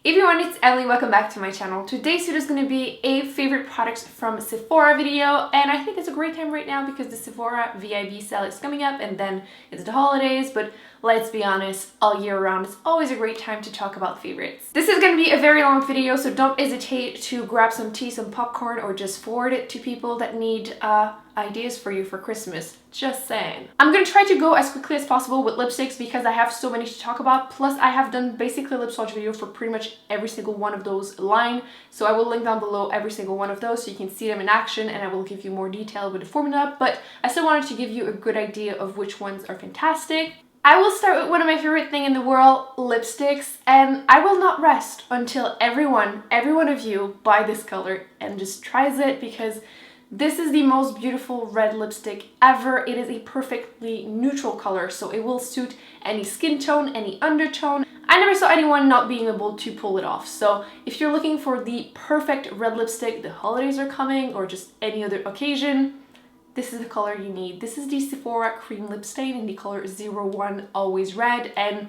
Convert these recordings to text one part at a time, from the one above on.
Hey everyone, it's Emily. Welcome back to my channel. Today's video is going to be a favorite products from Sephora video, and I think it's a great time right now because the Sephora VIB Sale is coming up and then it's the holidays, but let's be honest, all year round it's always a great time to talk about favorites. This is going to be a very long video, so don't hesitate to grab some tea, some popcorn, or just forward it to people that need ideas for you for Christmas. Just saying. I'm gonna try to go as quickly as possible with lipsticks because I have so many to talk about. Plus I have done basically a lip swatch video for pretty much every single one of those line. So I will link down below every single one of those so you can see them in action, and I will give you more detail with the formula, but I still wanted to give you a good idea of which ones are fantastic. I will start with one of my favorite thing in the world, lipsticks, and I will not rest until every one of you buy this color and just tries it, because this is the most beautiful red lipstick ever. It is a perfectly neutral color, so it will suit any skin tone, any undertone. I never saw anyone not being able to pull it off. So if you're looking for the perfect red lipstick, the holidays are coming, or just any other occasion, this is the color you need. This is the Sephora Cream Lip Stain in the color 01 Always Red, and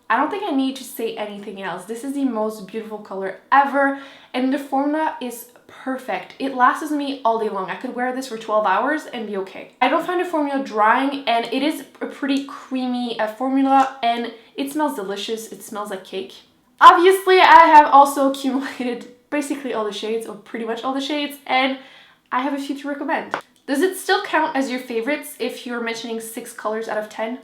I don't think I need to say anything else. This is the most beautiful color ever, and the formula is perfect. It lasts me all day long. I could wear this for 12 hours and be okay. I don't find the formula drying, and it is a pretty creamy formula, and it smells delicious. It smells like cake. Obviously, I have also accumulated basically all the shades, or pretty much all the shades, and I have a few to recommend. Does it still count as your favorites if you're mentioning 6 colors out of 10?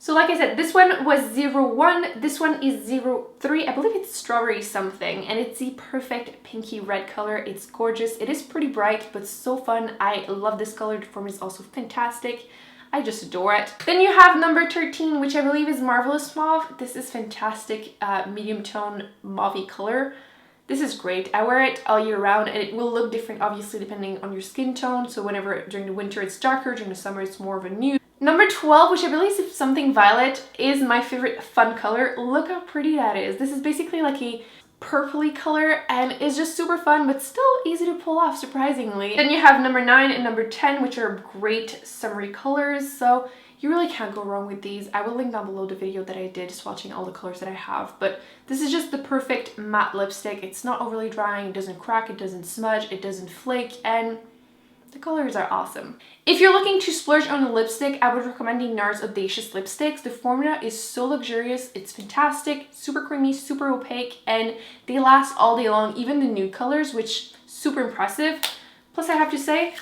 So like I said, this one was 01, this one is 03, I believe it's strawberry something, and it's the perfect pinky red color. It's gorgeous, it is pretty bright, but so fun. I love this color, the form is also fantastic. I just adore it. Then you have number 13, which I believe is Marvelous Mauve. This is fantastic medium tone mauve color. This is great. I wear it all year round, and it will look different obviously depending on your skin tone. So whenever during the winter it's darker, during the summer it's more of a nude. Number 12, which I believe is something violet, is my favorite fun color. Look how pretty that is. This is basically like a purpley color, and it's just super fun, but still easy to pull off, surprisingly. Then you have number 9 and number 10, which are great summery colors, so you really can't go wrong with these. I will link down below the video that I did swatching all the colors that I have, but this is just the perfect matte lipstick. It's not overly drying, it doesn't crack, it doesn't smudge, it doesn't flake, and the colors are awesome. If you're looking to splurge on a lipstick, I would recommend the NARS Audacious lipsticks. The formula is so luxurious, it's fantastic, super creamy, super opaque, and they last all day long, even the nude colors, which super impressive. Plus I have to say,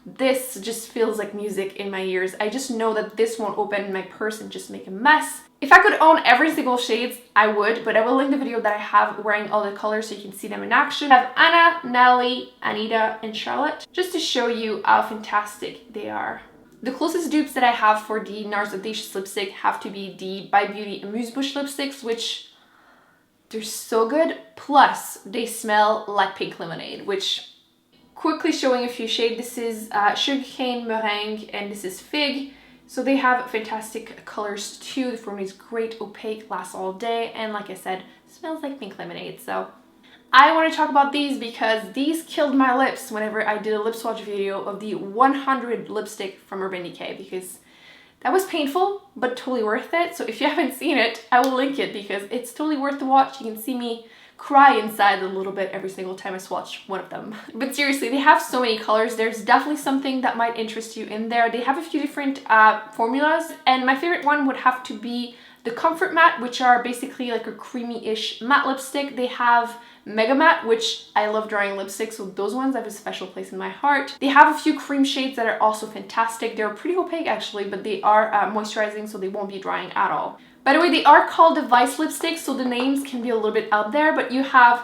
this just feels like music in my ears. I just know that this won't open in my purse and just make a mess. If I could own every single shades, I would, but I will link the video that I have wearing all the colors so you can see them in action. I have Anna, Natalie, Anita, and Charlotte, just to show you how fantastic they are. The closest dupes that I have for the NARS Audacious lipstick have to be the by Beauty Amuse-Bouche lipsticks, which they're so good. Plus, they smell like pink lemonade, which, quickly showing a few shades, this is Sugarcane Meringue, and this is Fig. So they have fantastic colors too. The formula is great, opaque, lasts all day, and like I said, smells like pink lemonade. So I want to talk about these because these killed my lips whenever I did a lip swatch video of the 100 lipstick from Urban Decay, because that was painful, but totally worth it. So if you haven't seen it, I will link it because it's totally worth the watch. You can see me cry inside a little bit every single time I swatch one of them. But seriously, they have so many colors. There's definitely something that might interest you in there. They have a few different formulas, and my favorite one would have to be the Comfort Matte, which are basically like a creamy-ish matte lipstick. They have Mega Matte, which I love drying lipsticks, so those ones have a special place in my heart. They have a few cream shades that are also fantastic. They're pretty opaque actually, but they are moisturizing, so they won't be drying at all. By the way, they are called the Vice lipsticks, so the names can be a little bit out there, but you have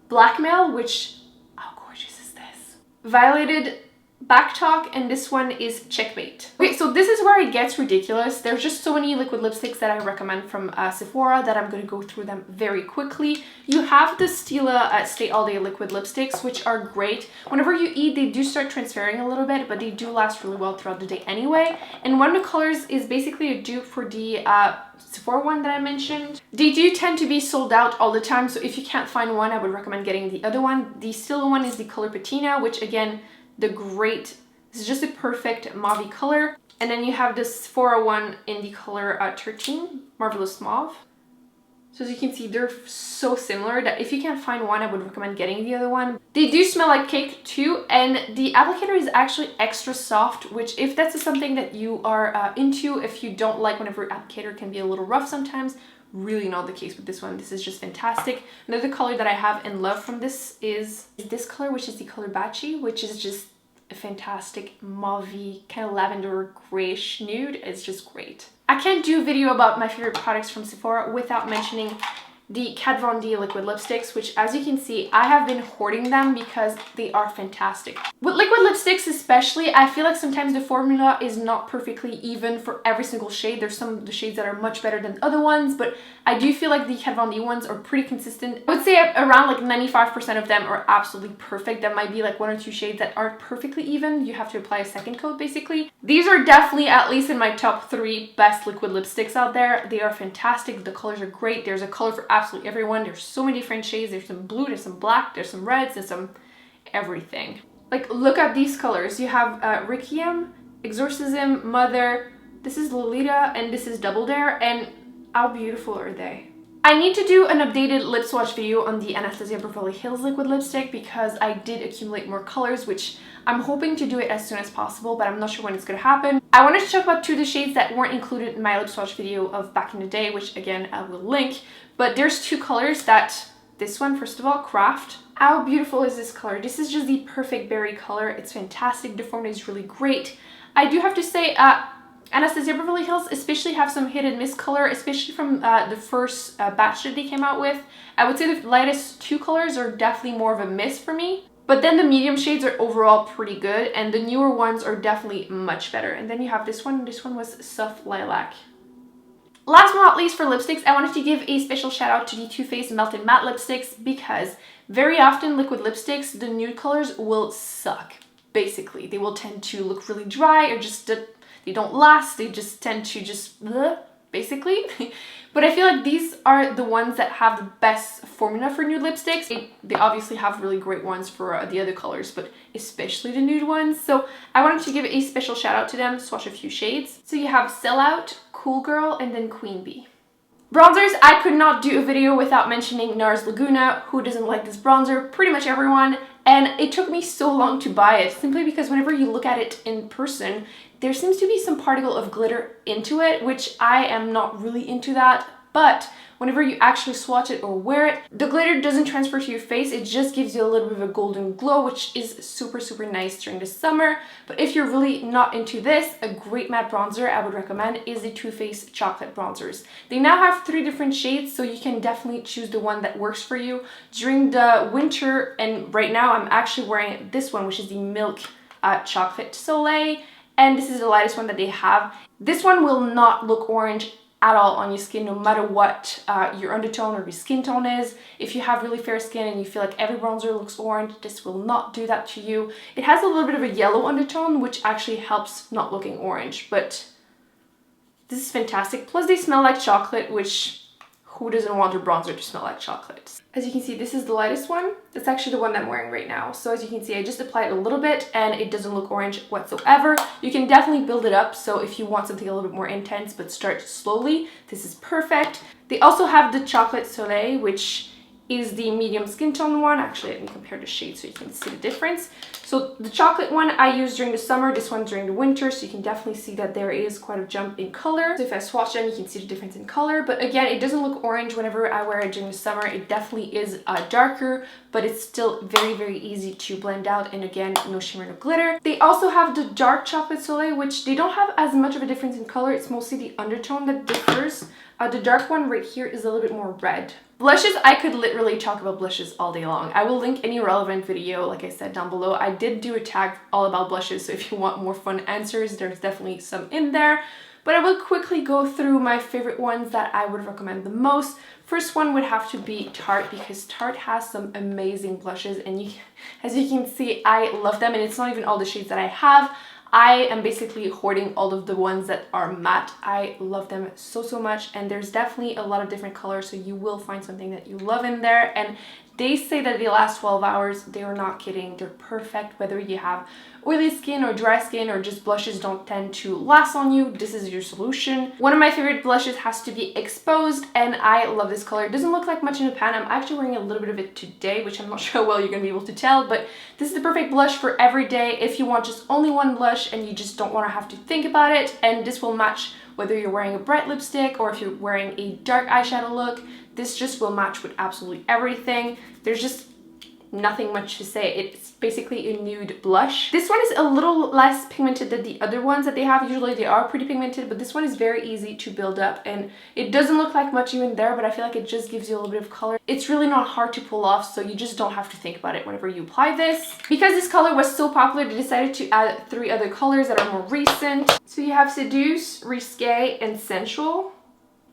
Blackmail, which, how gorgeous is this? Violated Backtalk, and this one is Checkmate. Okay, so this is where it gets ridiculous. There's just so many liquid lipsticks that I recommend from Sephora that I'm going to go through them very quickly. You have the Stila Stay All Day liquid lipsticks, which are great. Whenever you eat, they do start transferring a little bit, but they do last really well throughout the day anyway. And one of the colors is basically a dupe for the Sephora one that I mentioned. They do tend to be sold out all the time, so if you can't find one, I would recommend getting the other one. The Stila one is the color Patina, which again, this is just a perfect mauve color. And then you have this 401 in the color 13, Marvelous Mauve. So as you can see, they're so similar that if you can't find one, I would recommend getting the other one. They do smell like cake too, and the applicator is actually extra soft, which if that's something that you are into, if you don't like whenever your applicator can be a little rough sometimes, really not the case with this one. This is just fantastic. Another color that I have in love from this is this color, which is the color Bachi, which is just a fantastic mauve kind of lavender grayish nude. It's just great. I can't do a video about my favorite products from Sephora without mentioning the Kat Von D liquid lipsticks, which as you can see, I have been hoarding them because they are fantastic. With liquid lipsticks especially, I feel like sometimes the formula is not perfectly even for every single shade. There's some of the shades that are much better than other ones, but I do feel like the Kat Von D ones are pretty consistent. I would say around like 95% of them are absolutely perfect. There might be like one or two shades that aren't perfectly even. You have to apply a second coat basically. These are definitely at least in my top 3 best liquid lipsticks out there. They are fantastic. The colors are great. There's a color for absolutely everyone. There's so many different shades. There's some blue, there's some black, there's some reds, there's some everything. Like, look at these colors. You have Requiem, Exorcism, Mother, this is Lolita, and this is Double Dare, and how beautiful are they? I need to do an updated lip swatch video on the Anastasia Beverly Hills liquid lipstick because I did accumulate more colors, which I'm hoping to do it as soon as possible, but I'm not sure when it's going to happen. I wanted to talk about 2 of the shades that weren't included in my lip swatch video of back in the day, which again, I will link. But there's 2 colors that, this one, first of all, Craft. How beautiful is this color? This is just the perfect berry color. It's fantastic. The formula is really great. I do have to say, Anastasia Beverly Hills especially have some hit and miss color, especially from the first batch that they came out with. I would say the lightest 2 colors are definitely more of a miss for me. But then the medium shades are overall pretty good, and the newer ones are definitely much better. And then you have this one. This one was Soft Lilac. Last but not least for lipsticks, I wanted to give a special shout out to the Too Faced Melted Matte lipsticks because very often liquid lipsticks, the nude colors will suck. Basically, they will tend to look really dry or just they don't last. They just tend to just basically. But I feel like these are the ones that have the best formula for nude lipsticks. They obviously have really great ones for the other colors, but especially the nude ones. So I wanted to give a special shout out to them, swatch a few shades. So you have Sellout, Cool Girl, and then Queen Bee. Bronzers, I could not do a video without mentioning NARS Laguna. Who doesn't like this bronzer? Pretty much everyone. And it took me so long to buy it simply because whenever you look at it in person, there seems to be some particle of glitter into it, which I am not really into that. But whenever you actually swatch it or wear it, the glitter doesn't transfer to your face. It just gives you a little bit of a golden glow, which is super, super nice during the summer. But if you're really not into this, a great matte bronzer I would recommend is the Too Faced Chocolate Bronzers. They now have 3 different shades, so you can definitely choose the one that works for you. During the winter, and right now I'm actually wearing this one, which is the Milk Chocolate Soleil. And this is the lightest one that they have. This one will not look orange at all on your skin, no matter what your undertone or your skin tone is. If you have really fair skin and you feel like every bronzer looks orange, this will not do that to you. It has a little bit of a yellow undertone, which actually helps not looking orange, but this is fantastic. Plus they smell like chocolate, which who doesn't want their bronzer to smell like chocolate? As you can see, this is the lightest one. That's actually the one that I'm wearing right now. So as you can see, I just applied a little bit and it doesn't look orange whatsoever. You can definitely build it up. So if you want something a little bit more intense, but start slowly, this is perfect. They also have the Chocolate Soleil, which is the medium skin tone one. Actually, let me compare the shades so you can see the difference. So the chocolate one I use during the summer, this one during the winter, so you can definitely see that there is quite a jump in color. So if I swatch them, you can see the difference in color. But again, it doesn't look orange whenever I wear it during the summer. It definitely is darker, but it's still very, very easy to blend out. And again, no shimmer, no glitter. They also have the Dark Chocolate Soleil, which they don't have as much of a difference in color. It's mostly the undertone that differs. The dark one right here is a little bit more red. Blushes, I could literally talk about blushes all day long. I will link any relevant video, like I said, down below. I did do a tag all about blushes, so if you want more fun answers, there's definitely some in there. But I will quickly go through my favorite ones that I would recommend the most. First one would have to be Tarte, because Tarte has some amazing blushes, and as you can see, I love them, and it's not even all the shades that I have. I am basically hoarding all of the ones that are matte. I love them so, so much, and there's definitely a lot of different colors, so you will find something that you love in there. And They say that they last 12 hours. They are not kidding. They're perfect whether you have oily skin or dry skin or just blushes don't tend to last on you. This is your solution. One of my favorite blushes has to be Exposed, and I love this color. It doesn't look like much in the pan. I'm actually wearing a little bit of it today, which I'm not sure how well you're going to be able to tell, but this is the perfect blush for every day if you want just only one blush and you just don't want to have to think about it. And this will match whether you're wearing a bright lipstick or if you're wearing a dark eyeshadow look. This just will match with absolutely everything. There's just nothing much to say. It's basically a nude blush. This one is a little less pigmented than the other ones that they have. Usually they are pretty pigmented, but this one is very easy to build up, and it doesn't look like much even there, but I feel like it just gives you a little bit of color. It's really not hard to pull off, so you just don't have to think about it whenever you apply this. Because this color was so popular, they decided to add 3 other colors that are more recent. So you have Seduce, Risque, and Sensual.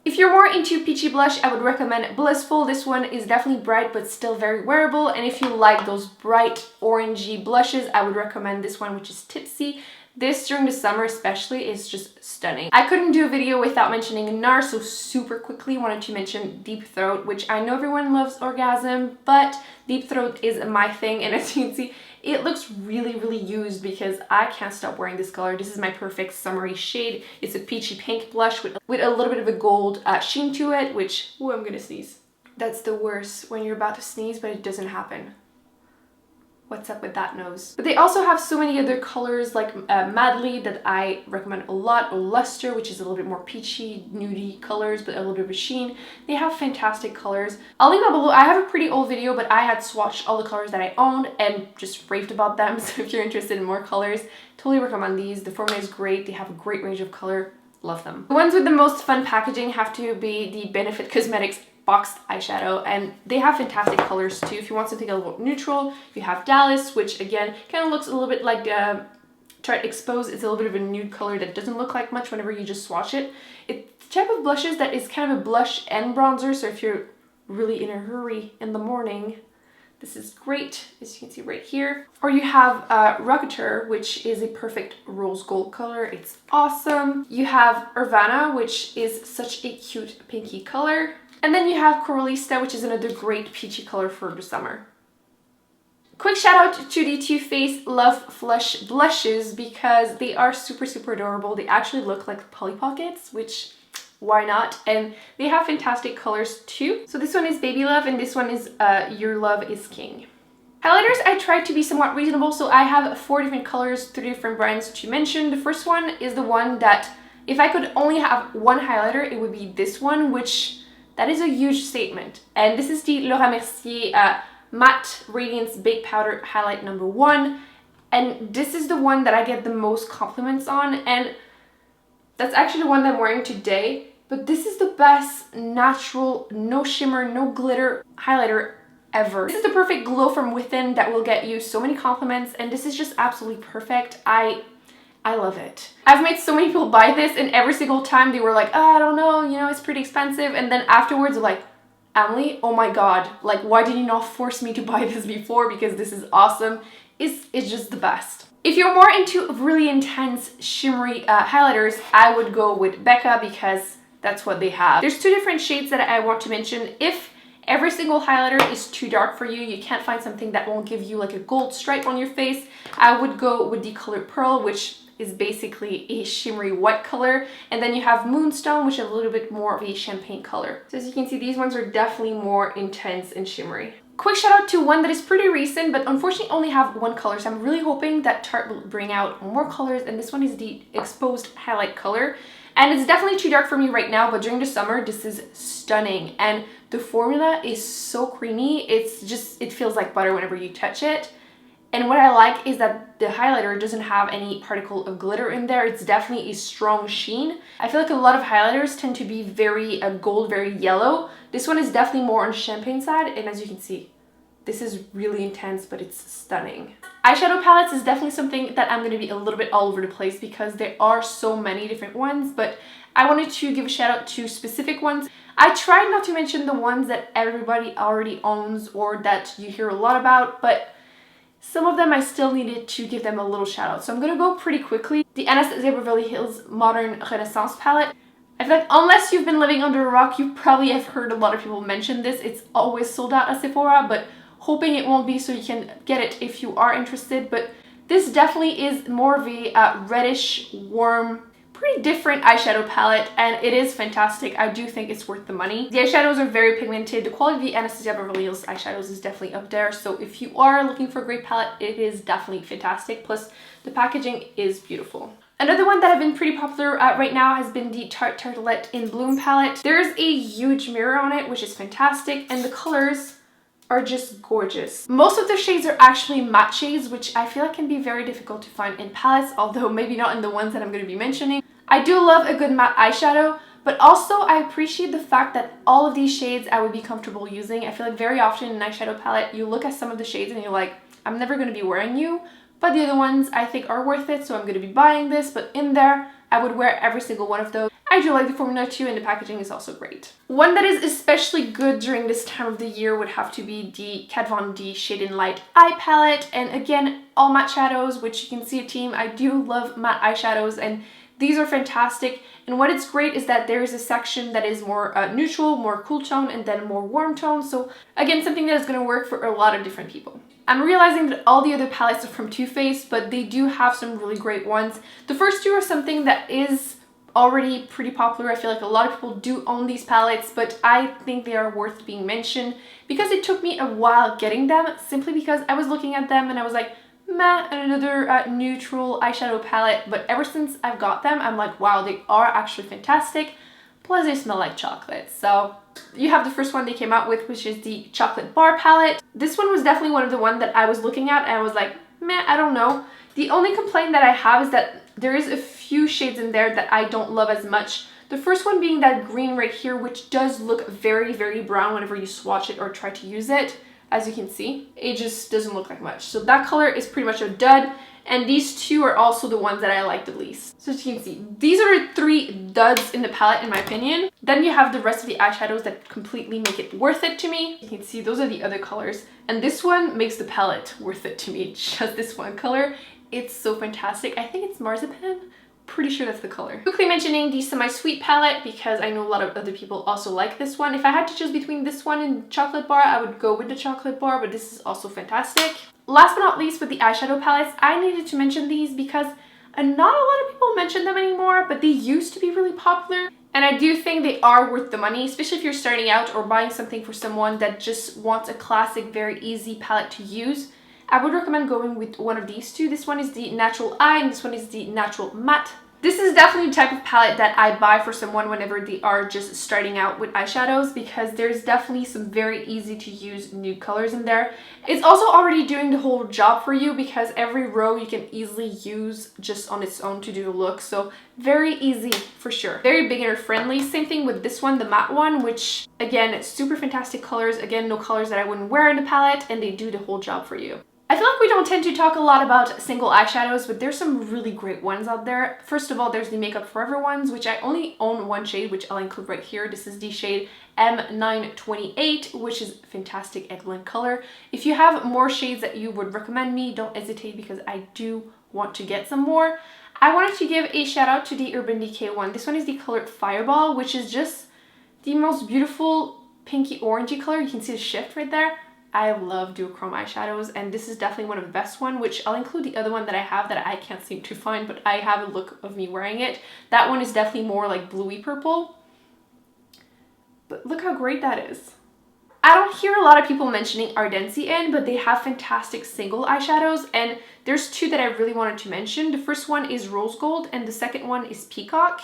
If you're more into peachy blush, I would recommend Blissful. This one is definitely bright but still very wearable. And if you like those bright orangey blushes, I would recommend this one, which is Tipsy. This during the summer especially is just stunning. I couldn't do a video without mentioning NARS, so super quickly wanted to mention Deep Throat, which I know everyone loves Orgasm, but Deep Throat is my thing, and as you can see, it looks really, really used because I can't stop wearing this color. This is my perfect summery shade. It's a peachy pink blush with a little bit of a gold sheen to it, which, oh, I'm gonna sneeze. That's the worst, when you're about to sneeze, but it doesn't happen. What's up with that nose? But they also have so many other colors like Madly that I recommend a lot, or Luster, which is a little bit more peachy, nudie colors, but a little bit of a sheen. They have fantastic colors. I'll link down below. I have a pretty old video, but I had swatched all the colors that I owned and just raved about them. So if you're interested in more colors, totally recommend these. The formula is great. They have a great range of color. Love them. The ones with the most fun packaging have to be the Benefit Cosmetics boxed eyeshadow, and they have fantastic colors too. If you want something a little neutral, you have Dallas, which again kind of looks a little bit like Tarte Exposed. It's a little bit of a nude color that doesn't look like much whenever you just swatch it. It's the type of blushes that is kind of a blush and bronzer, so if you're really in a hurry in the morning, this is great, as you can see right here. Or you have Rocketeur, which is a perfect rose gold color. It's awesome. You have Urbana, which is such a cute pinky color. And then you have Coralista, which is another great peachy color for the summer. Quick shout out to the Too Faced Love Flush blushes because they are super, super adorable. They actually look like Polly Pockets, which why not? And they have fantastic colors too. So this one is Baby Love and this one is Your Love is King. Highlighters, I tried to be somewhat reasonable, so I have 4 different colors, 3 different brands to mention. The first one is the one that if I could only have one highlighter, it would be this one, which that is a huge statement. And this is the Laura Mercier Matte Radiance Baked Powder Highlight number 1. And this is the one that I get the most compliments on. And that's actually the one that I'm wearing today. But this is the best natural, no shimmer, no glitter highlighter ever. This is the perfect glow from within that will get you so many compliments. And this is just absolutely perfect. I love it. I've made so many people buy this, and every single time they were like, oh, I don't know, you know, it's pretty expensive. And then afterwards they're like, Emily, oh my god, like why did you not force me to buy this before? Because this is awesome. It's just the best. If you're more into really intense shimmery highlighters, I would go with Becca because that's what they have. There's 2 different shades that I want to mention. If every single highlighter is too dark for you, you can't find something that won't give you like a gold stripe on your face, I would go with the color Pearl, which is basically a shimmery white color. And then you have Moonstone, which is a little bit more of a champagne color. So as you can see, these ones are definitely more intense and shimmery. Quick shout out to one that is pretty recent, but unfortunately only have 1 color. So I'm really hoping that Tarte will bring out more colors. And this one is the Exposed Highlight color. And it's definitely too dark for me right now, but during the summer, this is stunning. And the formula is so creamy. It feels like butter whenever you touch it. And what I like is that the highlighter doesn't have any particle of glitter in there. It's definitely a strong sheen. I feel like a lot of highlighters tend to be very gold, very yellow. This one is definitely more on the champagne side. And as you can see, this is really intense, but it's stunning. Eyeshadow palettes is definitely something that I'm going to be a little bit all over the place because there are so many different ones, but I wanted to give a shout out to specific ones. I tried not to mention the ones that everybody already owns or that you hear a lot about, but some of them I still needed to give them a little shout out. So I'm going to go pretty quickly. The Anastasia Beverly Hills Modern Renaissance palette. I feel like unless you've been living under a rock, you probably have heard a lot of people mention this. It's always sold out at Sephora, but hoping it won't be so you can get it if you are interested. But this definitely is more of a reddish, warm, pretty different eyeshadow palette, and it is fantastic. I do think it's worth the money. The eyeshadows are very pigmented. The quality of the Anastasia Beverly Hills eyeshadows is definitely up there. So if you are looking for a great palette, it is definitely fantastic. Plus, the packaging is beautiful. Another one that have been pretty popular right now has been the Tarte Tartelette in Bloom palette. There's a huge mirror on it, which is fantastic, and the colors are just gorgeous. Most of the shades are actually matte shades, which I feel like can be very difficult to find in palettes, although maybe not in the ones that I'm going to be mentioning. I do love a good matte eyeshadow, but also I appreciate the fact that all of these shades I would be comfortable using. I feel like very often in an eyeshadow palette, you look at some of the shades and you're like, I'm never going to be wearing you. But the other ones I think are worth it, so I'm going to be buying this. But in there, I would wear every single one of those. I do like the formula too, and the packaging is also great. One that is especially good during this time of the year would have to be the Kat Von D Shade in Light eye palette. And again, all matte shadows, which you can see a team. I do love matte eyeshadows, and these are fantastic. And what is great is that there is a section that is more neutral, more cool tone, and then more warm tone. So again, something that is going to work for a lot of different people. I'm realizing that all the other palettes are from Too Faced, but they do have some really great ones. The first two are something that is already pretty popular. I feel like a lot of people do own these palettes, but I think they are worth being mentioned because it took me a while getting them, simply because I was looking at them and I was like, meh, another neutral eyeshadow palette. But ever since I've got them, I'm like, wow, they are actually fantastic. Plus they smell like chocolate. So you have the first one they came out with, which is the chocolate bar palette. This one was definitely one of the ones that I was looking at and I was like, meh, I don't know. The only complaint that I have is that there is a few shades in there that I don't love as much. The first one being that green right here, which does look very, very brown whenever you swatch it or try to use it. As you can see, it just doesn't look like much. So that color is pretty much a dud. And these two are also the ones that I like the least. So as you can see, these are the three duds in the palette in my opinion. Then you have the rest of the eyeshadows that completely make it worth it to me. You can see those are the other colors. And this one makes the palette worth it to me. Just this one color. It's so fantastic. I think it's Marzipan. Pretty sure that's the color. Quickly mentioning the semi-sweet palette because I know a lot of other people also like this one. If I had to choose between this one and chocolate bar, I would go with the chocolate bar, but this is also fantastic. Last but not least, with the eyeshadow palettes, I needed to mention these because not a lot of people mention them anymore, but they used to be really popular. And I do think they are worth the money, especially if you're starting out or buying something for someone that just wants a classic, very easy palette to use. I would recommend going with one of these two. This one is the Natural Eye and this one is the Natural Matte. This is definitely the type of palette that I buy for someone whenever they are just starting out with eyeshadows because there's definitely some very easy to use nude colors in there. It's also already doing the whole job for you because every row you can easily use just on its own to do a look. So very easy for sure. Very beginner friendly. Same thing with this one, the matte one, which again, super fantastic colors. Again, no colors that I wouldn't wear in the palette and they do the whole job for you. I feel like we don't tend to talk a lot about single eyeshadows, but there's some really great ones out there. First of all, there's the Makeup Forever ones, which I only own one shade, which I'll include right here. This is the shade M928, which is a fantastic eggplant color. If you have more shades that you would recommend me, don't hesitate because I do want to get some more. I wanted to give a shout out to the Urban Decay one. This one is the color Fireball, which is just the most beautiful pinky orangey color. You can see the shift right there. I love duochrome eyeshadows and this is definitely one of the best one, which I'll include the other one that I have that I can't seem to find, but I have a look of me wearing it. That one is definitely more like bluey purple, but look how great that is. I don't hear a lot of people mentioning Ardency in, but they have fantastic single eyeshadows and there's two that I really wanted to mention. The first one is Rose Gold and the second one is Peacock.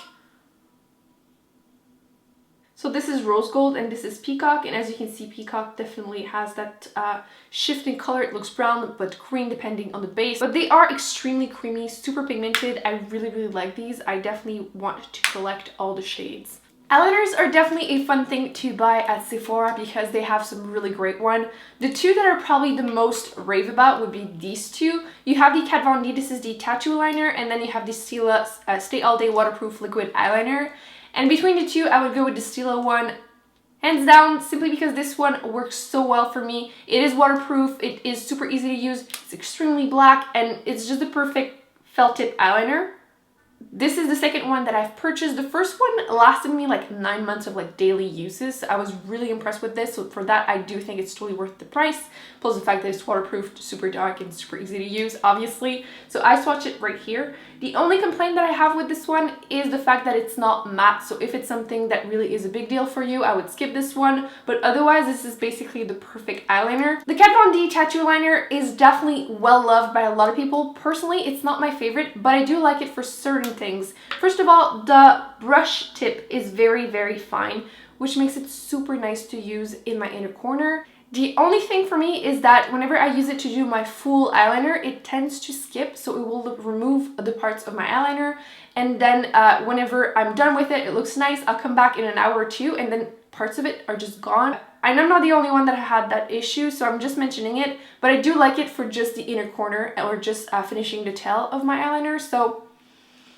So this is Rose Gold and this is Peacock, and as you can see, Peacock definitely has that shift in color. It looks brown but green depending on the base, but they are extremely creamy, super pigmented. I really like these. I definitely want to collect all the shades. Eyeliners are definitely a fun thing to buy at Sephora because they have some really great one. The two that are probably the most rave about would be these two. You have the Kat Von D, this is the Tattoo Liner, and then you have the Stila Stay All Day Waterproof Liquid Eyeliner. And between the two, I would go with the Stila one, hands down, simply because this one works so well for me. It is waterproof, it is super easy to use, it's extremely black, and it's just the perfect felt tip eyeliner. This is the second one that I've purchased. The first one lasted me like 9 months of like daily uses. I was really impressed with this. So for that, I do think it's totally worth the price. Plus the fact that it's waterproof, super dark, and super easy to use, obviously. So I swatch it right here. The only complaint that I have with this one is the fact that it's not matte. So if it's something that really is a big deal for you, I would skip this one. But otherwise, this is basically the perfect eyeliner. The Kat Von D tattoo liner is definitely well loved by a lot of people. Personally, it's not my favorite, but I do like it for certain things. First of all, the brush tip is very, very fine, which makes it super nice to use in my inner corner. The only thing for me is that whenever I use it to do my full eyeliner, it tends to skip, so it will remove the parts of my eyeliner, and then whenever I'm done with it, it looks nice. I'll come back in an hour or two, and then parts of it are just gone. And I'm not the only one that had that issue, so I'm just mentioning it, but I do like it for just the inner corner or just finishing the tail of my eyeliner. So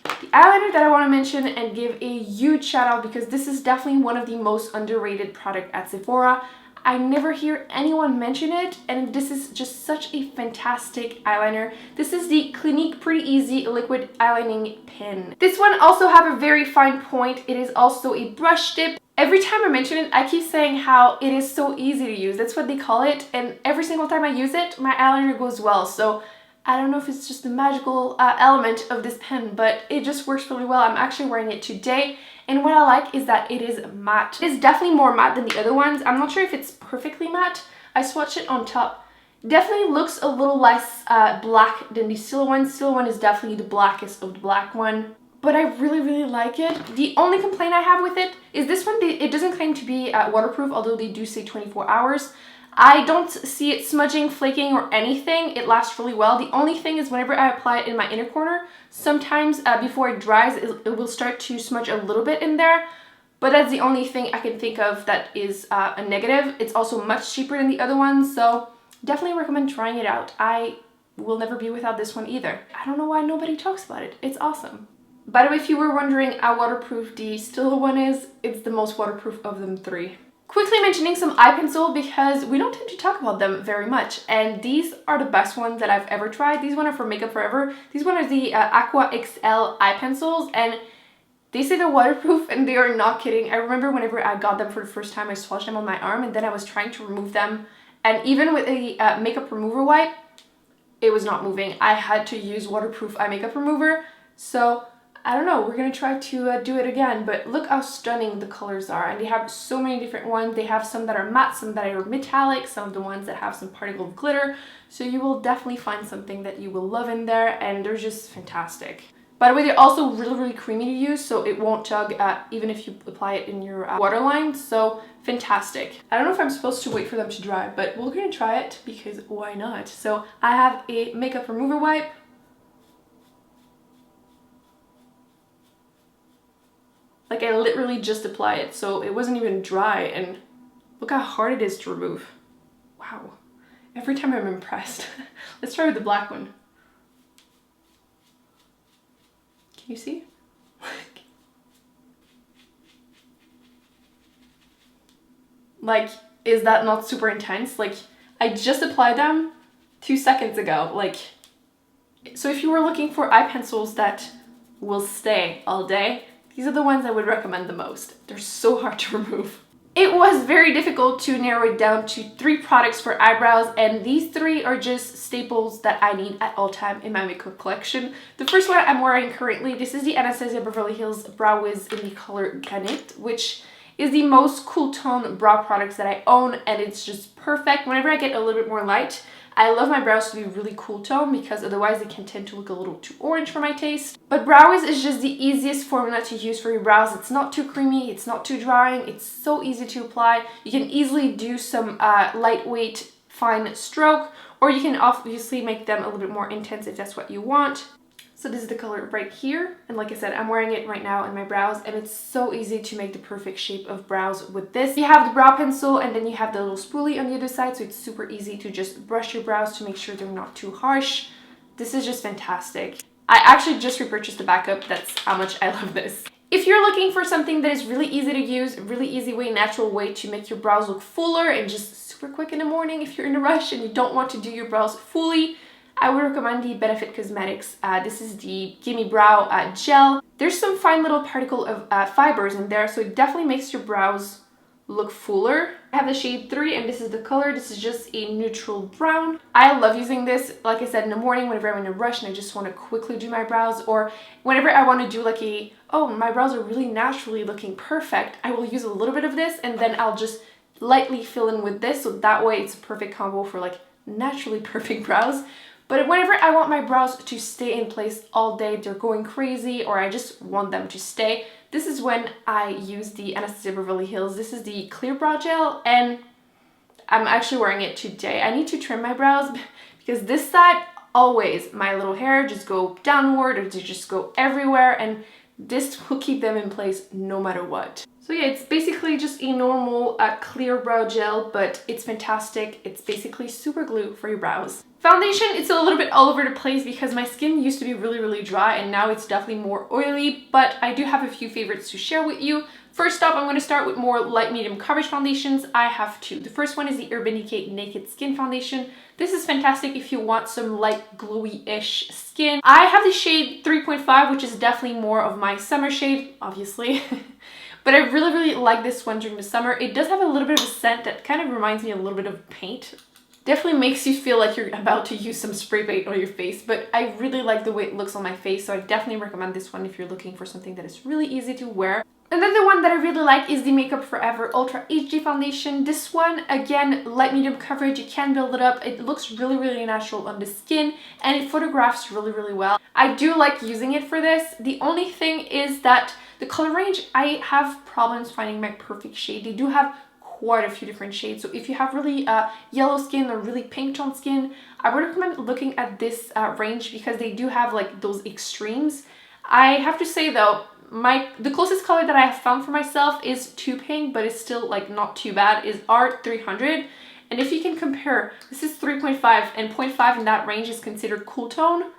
the eyeliner that I want to mention and give a huge shout out, because this is definitely one of the most underrated products at Sephora. I never hear anyone mention it, and this is just such a fantastic eyeliner. This is the Clinique Pretty Easy Liquid Eyelining Pen. This one also have a very fine point. It is also a brush tip. Every time I mention it, I keep saying how it is so easy to use. That's what they call it, and every single time I use it, my eyeliner goes well. So I don't know if it's just the magical element of this pen, but it just works really well. I'm actually wearing it today, and what I like is that it is matte. It is definitely more matte than the other ones. I'm not sure if it's perfectly matte. I swatched it on top. Definitely looks a little less black than the Stila one. Stila one is definitely the blackest of the black one, but I really, really like it. The only complaint I have with it is this one, it doesn't claim to be waterproof, although they do say 24 hours. I don't see it smudging, flaking, or anything. It lasts really well. The only thing is whenever I apply it in my inner corner, sometimes before it dries, it will start to smudge a little bit in there. But that's the only thing I can think of that is a negative. It's also much cheaper than the other ones, so definitely recommend trying it out. I will never be without this one either. I don't know why nobody talks about it. It's awesome. By the way, if you were wondering how waterproof the Stila one is, it's the most waterproof of them three. Quickly mentioning some eye pencil, because we don't tend to talk about them very much, and these are the best ones that I've ever tried. These ones are from Makeup Forever. These ones are the Aqua XL eye pencils, and they say they're waterproof, and they are not kidding. I remember whenever I got them for the first time, I swatched them on my arm, and then I was trying to remove them, and even with a makeup remover wipe, it was not moving. I had to use waterproof eye makeup remover, so I don't know, we're gonna try to do it again, but look how stunning the colors are, and they have so many different ones. They have some that are matte, some that are metallic, some of the ones that have some particle of glitter, so you will definitely find something that you will love in there, and they're just fantastic. By the way, they're also really, really creamy to use, so it won't tug even if you apply it in your waterline, so fantastic. I don't know if I'm supposed to wait for them to dry, but we're gonna try it because why not? So I have a makeup remover wipe. Like, I literally just applied it, so it wasn't even dry, and look how hard it is to remove. Wow. Every time I'm impressed. Let's try with the black one. Can you see? Like, is that not super intense? Like, I just applied them 2 seconds ago. Like, so if you were looking for eye pencils that will stay all day, these are the ones I would recommend the most. They're so hard to remove. It was very difficult to narrow it down to 3 products for eyebrows, and these 3 are just staples that I need at all time in my makeup collection. The first one I'm wearing currently, this is the Anastasia Beverly Hills Brow Wiz in the color Granite, which is the most cool tone brow products that I own, and it's just perfect. Whenever I get a little bit more light, I love my brows to be really cool tone, because otherwise they can tend to look a little too orange for my taste. But Brow Wiz is just the easiest formula to use for your brows. It's not too creamy, it's not too drying, it's so easy to apply. You can easily do some lightweight fine stroke, or you can obviously make them a little bit more intense if that's what you want. So this is the color right here, and like I said, I'm wearing it right now in my brows, and it's so easy to make the perfect shape of brows with this. You have the brow pencil, and then you have the little spoolie on the other side, so it's super easy to just brush your brows to make sure they're not too harsh. This is just fantastic. I actually just repurchased the backup. That's how much I love this. If you're looking for something that is really easy to use, really easy way, natural way to make your brows look fuller and just super quick in the morning if you're in a rush and you don't want to do your brows fully, I would recommend the Benefit Cosmetics. This is the Gimme Brow Gel. There's some fine little particle of fibers in there, so it definitely makes your brows look fuller. I have the shade 3 and this is the color. This is just a neutral brown. I love using this, like I said, in the morning whenever I'm in a rush and I just want to quickly do my brows, or whenever I want to do like a, oh, my brows are really naturally looking perfect, I will use a little bit of this and then I'll just lightly fill in with this, so that way it's a perfect combo for like naturally perfect brows. But whenever I want my brows to stay in place all day, they're going crazy, or I just want them to stay, this is when I use the Anastasia Beverly Hills. This is the Clear Brow Gel, and I'm actually wearing it today. I need to trim my brows because this side, always, my little hair just go downward or they just go everywhere, and this will keep them in place no matter what. So yeah, it's basically just a normal clear brow gel, but it's fantastic. It's basically super glue for your brows. Foundation, it's a little bit all over the place because my skin used to be really dry and now it's definitely more oily, but I do have a few favorites to share with you. First up, I'm going to start with more light medium coverage foundations. I have two. The first one is the Urban Decay Naked Skin Foundation. This is fantastic if you want some light glowy-ish skin. I have the shade 3.5, which is definitely more of my summer shade, obviously. But I really like this one during the summer. It does have a little bit of a scent that kind of reminds me a little bit of paint. Definitely makes you feel like you're about to use some spray paint on your face, but I really like the way it looks on my face, so I definitely recommend this one if you're looking for something that is really easy to wear. And then the one that I really like is the Makeup Forever Ultra HD Foundation. This one, again, light medium coverage, you can build it up. It looks really natural on the skin and it photographs really well. I do like using it for this. The only thing is that the color range, I have problems finding my perfect shade. They do have quite a few different shades, so if you have really yellow skin or really pink tone skin, I would recommend looking at this range because they do have like those extremes. I have to say though, the closest color that I have found for myself is too pink, but it's still like not too bad, is R300. And if you can compare, this is 3.5 and 0.5 in that range is considered cool tone.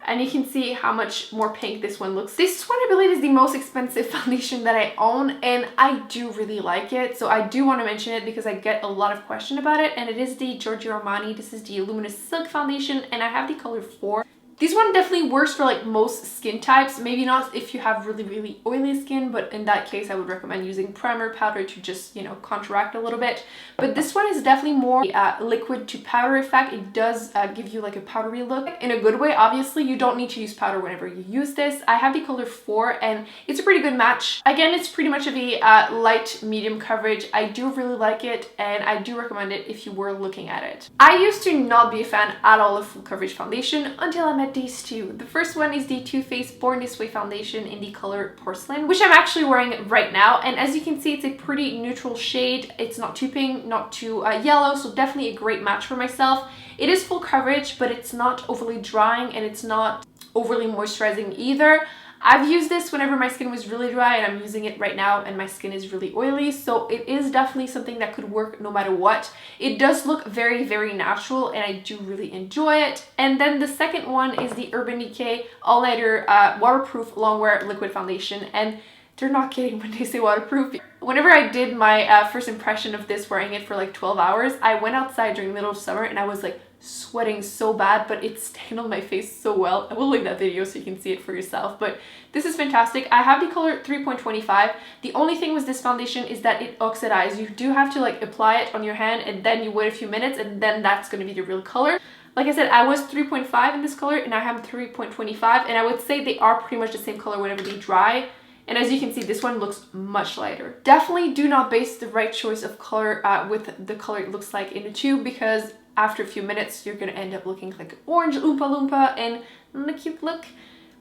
And you can see how much more pink this one looks. This one I believe is the most expensive foundation that I own, and I do really like it. So I do want to mention it because I get a lot of question about it, and it is the Giorgio Armani. This is the Luminous Silk Foundation, and I have the color 4. This one definitely works for like most skin types, maybe not if you have really oily skin, but in that case I would recommend using primer powder to just, you know, counteract a little bit. But this one is definitely more liquid to powder effect. It does give you like a powdery look in a good way. Obviously you don't need to use powder whenever you use this. I have the color 4 and it's a pretty good match. Again, it's pretty much of a light medium coverage. I do really like it and I do recommend it if you were looking at it. I used to not be a fan at all of full coverage foundation until I met these two. The first one is the Too Faced Born This Way foundation in the color Porcelain, which I'm actually wearing right now, and as you can see it's a pretty neutral shade. It's not too pink, not too yellow, so definitely a great match for myself. It is full coverage, but it's not overly drying and it's not overly moisturizing either. I've used this whenever my skin was really dry, and I'm using it right now and my skin is really oily, so it is definitely something that could work no matter what. It does look very natural and I do really enjoy it. And then the second one is the Urban Decay All Nighter Waterproof Longwear Liquid Foundation, and they're not kidding when they say waterproof. Whenever I did my first impression of this wearing it for like 12 hours, I went outside during the middle of summer and I was like sweating so bad, but it stayed on my face so well. I will link that video so you can see it for yourself, but this is fantastic. I have the color 3.25. The only thing with this foundation is that it oxidizes. You do have to like apply it on your hand and then you wait a few minutes and then that's going to be the real color. Like I said, I was 3.5 in this color and I have 3.25, and I would say they are pretty much the same color whenever they dry. And as you can see, this one looks much lighter. Definitely do not base the right choice of color with the color it looks like in the tube, because after a few minutes, you're gonna end up looking like an orange Oompa Loompa and not a cute look.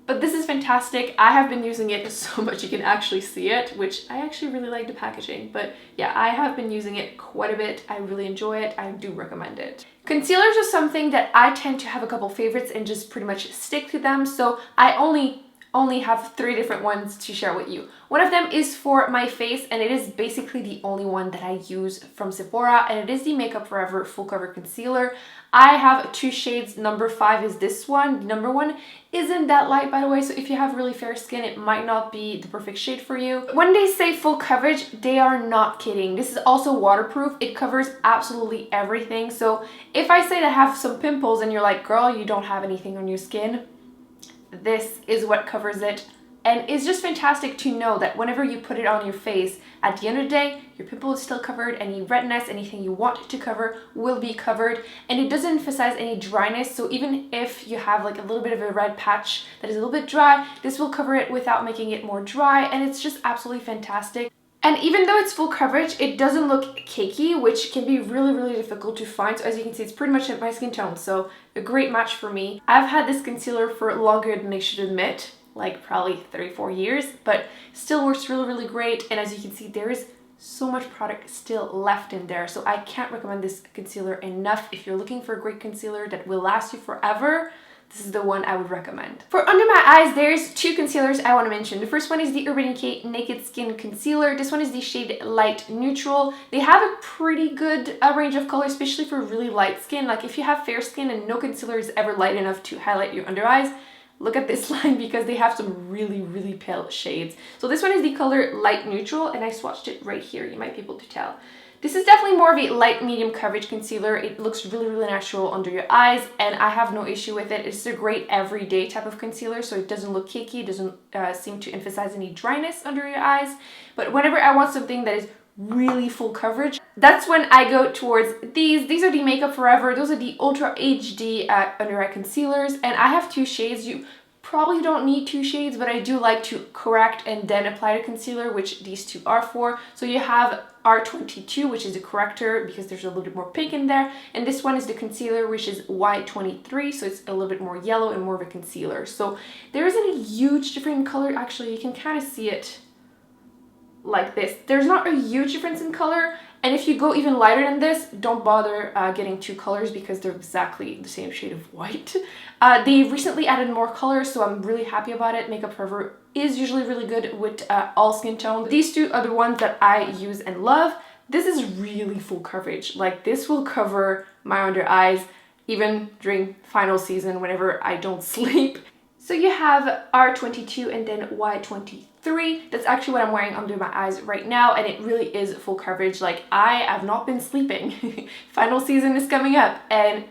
But this is fantastic. I have been using it so much you can actually see it, which I actually really like the packaging. But yeah, I have been using it quite a bit. I really enjoy it. I do recommend it. Concealers are something that I tend to have a couple favorites and just pretty much stick to them. So I only only have 3 different ones to share with you. One of them is for my face, and it is basically the only one that I use from Sephora, and it is the Makeup Forever Full Cover Concealer. I have 2 shades. Number 5 is this one. Number 1 isn't that light, by the way, so if you have really fair skin, it might not be the perfect shade for you. When they say full coverage, they are not kidding. This is also waterproof. It covers absolutely everything. So if I say that I have some pimples and you're like, girl, you don't have anything on your skin, this is what covers it. And it's just fantastic to know that whenever you put it on your face, at the end of the day, your pimple is still covered, any redness, anything you want to cover will be covered, and it doesn't emphasize any dryness. So even if you have like a little bit of a red patch that is a little bit dry, this will cover it without making it more dry, and it's just absolutely fantastic. And even though it's full coverage, it doesn't look cakey, which can be really, really difficult to find. So as you can see, it's pretty much my skin tone, so a great match for me. I've had this concealer for longer than I should admit, like probably 3-4 years, but still works really, really great. And as you can see, there is so much product still left in there. So I can't recommend this concealer enough. If you're looking for a great concealer that will last you forever, this is the one I would recommend. For under my eyes, there's 2 concealers I want to mention. The first one is the Urban Decay Naked Skin Concealer. This one is the shade Light Neutral. They have a pretty good range of colors, especially for really light skin. Like if you have fair skin and no concealer is ever light enough to highlight your under eyes, look at this line because they have some really, really pale shades. So this one is the color Light Neutral, and I swatched it right here. You might be able to tell. This is definitely more of a light medium coverage concealer. It looks really, really natural under your eyes, and I have no issue with it. It's a great everyday type of concealer, so it doesn't look cakey, it doesn't seem to emphasize any dryness under your eyes. But whenever I want something that is really full coverage, that's when I go towards these. These are the Makeup Forever. Those are the Ultra HD under eye concealers, and I have 2 shades. You probably don't need 2 shades, but I do like to correct and then apply the concealer, which these 2 are for. So you have R22, which is the corrector because there's a little bit more pink in there, and this one is the concealer, which is Y23, so it's a little bit more yellow and more of a concealer. So there isn't a huge difference in color. Actually, you can kind of see it like this. There's not a huge difference in color, and if you go even lighter than this, don't bother getting 2 colors because they're exactly the same shade of white. They recently added more colors, so I'm really happy about it. Makeup Forever is usually really good with all skin tones. These 2 are the ones that I use and love. This is really full coverage. Like this will cover my under eyes even during final season whenever I don't sleep. So you have R22 and then Y23. That's actually what I'm wearing under my eyes right now, and it really is full coverage. Like I have not been sleeping. Final season is coming up, and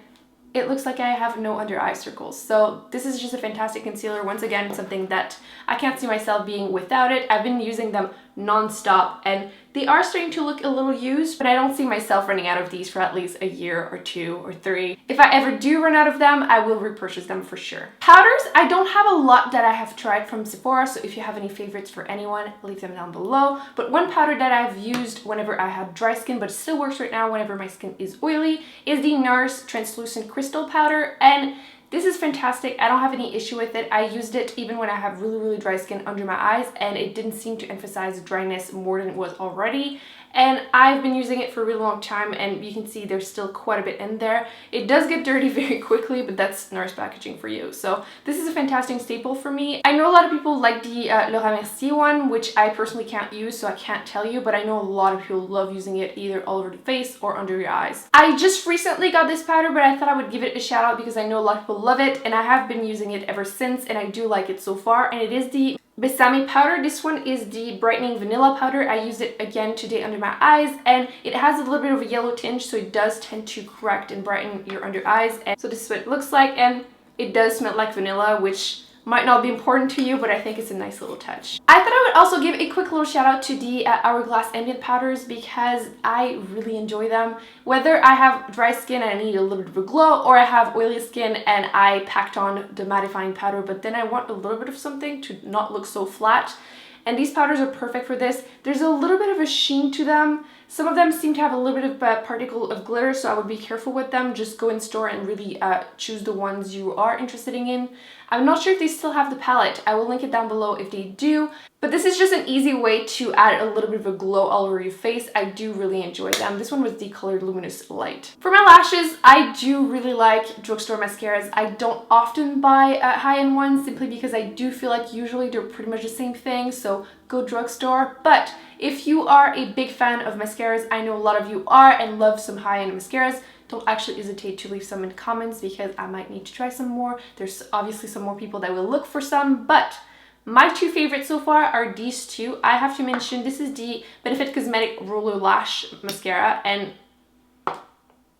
it looks like I have no under eye circles. So this is just a fantastic concealer. Once again, something that I can't see myself being without it. I've been using them non-stop, and they are starting to look a little used, but I don't see myself running out of these for at least a year or 2 or 3. If I ever do run out of them, I will repurchase them for sure. Powders, I don't have a lot that I have tried from Sephora, so if you have any favorites for anyone, leave them down below. But one powder that I've used whenever I had dry skin, but still works right now whenever my skin is oily, is the NARS Translucent Crystal Powder, and this is fantastic. I don't have any issue with it. I used it even when I have really, really dry skin under my eyes, and it didn't seem to emphasize dryness more than it was already. And I've been using it for a really long time, and you can see there's still quite a bit in there. It does get dirty very quickly, but that's NARS packaging for you. So this is a fantastic staple for me. I know a lot of people like the Laura Mercier one, which I personally can't use, so I can't tell you, but I know a lot of people love using it either all over the face or under your eyes. I just recently got this powder, but I thought I would give it a shout out because I know a lot of people love it, and I have been using it ever since, and I do like it so far, and it is the Besame powder. This one is the brightening vanilla powder. I used it again today under my eyes, and it has a little bit of a yellow tinge, so it does tend to correct and brighten your under eyes. And so this is what it looks like, and it does smell like vanilla, which might not be important to you, but I think it's a nice little touch. I thought I would also give a quick little shout out to the Hourglass Ambient powders because I really enjoy them. Whether I have dry skin and I need a little bit of a glow, or I have oily skin and I packed on the mattifying powder, but then I want a little bit of something to not look so flat. And these powders are perfect for this. There's a little bit of a sheen to them. Some of them seem to have a little bit of a particle of glitter, so I would be careful with them. Just go in store and really choose the ones you are interested in. I'm not sure if they still have the palette. I will link it down below if they do. But this is just an easy way to add a little bit of a glow all over your face. I do really enjoy them. This one was the color Luminous Light. For my lashes, I do really like drugstore mascaras. I don't often buy high-end ones simply because I do feel like usually they're pretty much the same thing, so go drugstore. But if you are a big fan of mascaras, I know a lot of you are and love some high-end mascaras, don't actually hesitate to leave some in the comments because I might need to try some more. There's obviously some more people that will look for some, but my two favorites so far are these two. I have to mention this is the Benefit Cosmetic Roller Lash Mascara, and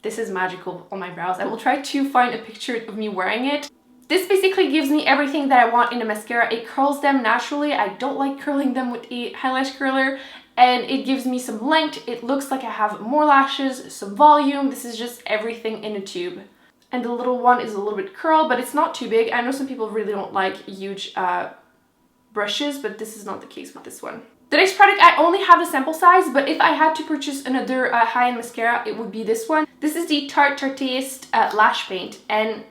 this is magical on my brows. I will try to find a picture of me wearing it. This basically gives me everything that I want in a mascara. It curls them naturally. I don't like curling them with a eyelash curler, and it gives me some length. It looks like I have more lashes, some volume. This is just everything in a tube. And the little one is a little bit curled, but it's not too big. I know some people really don't like huge brushes, but this is not the case with this one. The next product, I only have the sample size, but if I had to purchase another high-end mascara, it would be this one. This is the Tarte Taste Lash Paint, and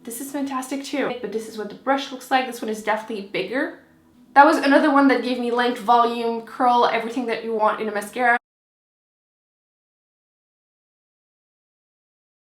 this is fantastic too. But this is what the brush looks like. This one is definitely bigger. That was another one that gave me length, volume, curl, everything that you want in a mascara.